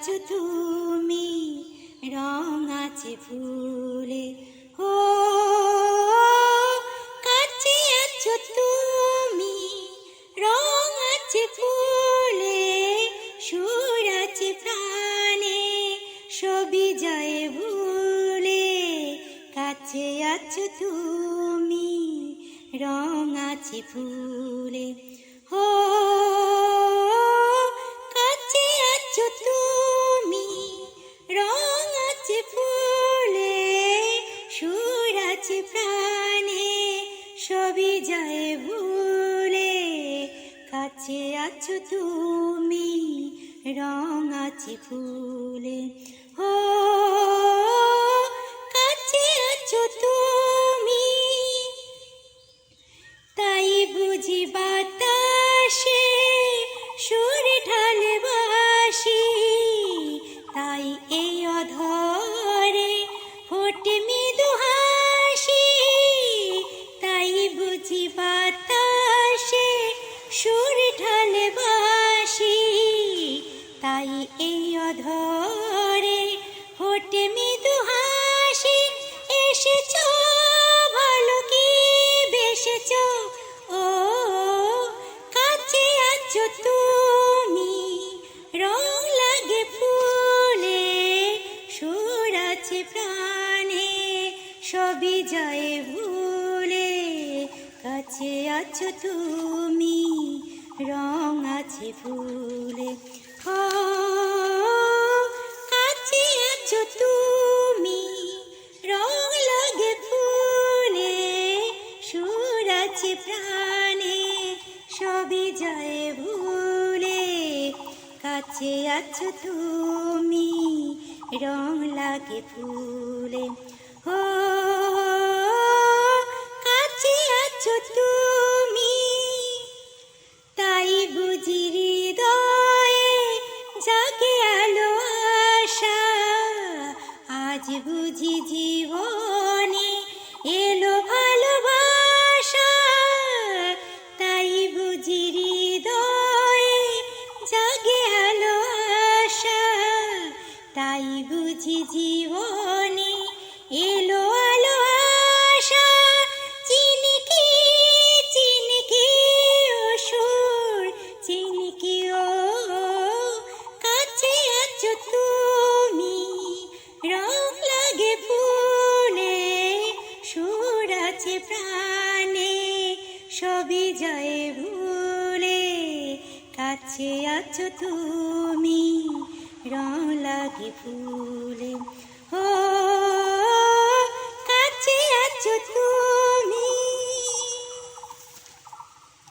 আছো তুমি, রং আছে ফুলে। ও কাছে আছো তুমি, রং আছে ফুলে, সুর আছে প্রাণে, সবই যায় ভুলে। কাছে আছো তুমি, রং আছে ফুলে। ও কাছে আছো তুমি, রং আছে ফুলে, সুর আছে প্রাণে, সবই যায় ভুলে। কাছে আছো তুমি, রং আছে ফুলে। ও কাছে আছো তুমি, তাই বুঝি বাতাসে সুর ঢালে বাসি, তাই এই অধরে ফোটে মৃদু হাসি। তাই বুঝি বাতাসে সুর ঢালে বাসি, তাই এই অধরে ফোটে মৃদু হাসি। এসেছো ভালো কি বেসেছো, ও কাছে আছো তুমি, রং লাগে ফুলে, সুর আছে প্রাণে, সবই যায় ভুলে। কাছে আছো তুমি, রং আছে ফুলে। ও কাছে আছো তুমি, রং লাগে ফুলে, সুর আছে প্রাণে, সবই যায় ভুলে। কাছে আছো তুমি, রং লাগে ফুলে। ও কাছে আছো তুমি, তাই বুঝি হৃদয়ে জাগে আলো আশা। আজ বুঝি জীবনে এলো ভালোবাসা, তাই বুঝি হৃদয়ে জাগে আলো আশা। তাই বুঝি জীবনে এলো আলো আশা। চিনি কি ও সুর, চিনি কি ও কাছে আছো তুমি, রং লাগে ফুলে, সুর আছে প্রাণে, সবই যায় ভুলে। কাছে আছো তুমি, রং লাগে ফুলে। ও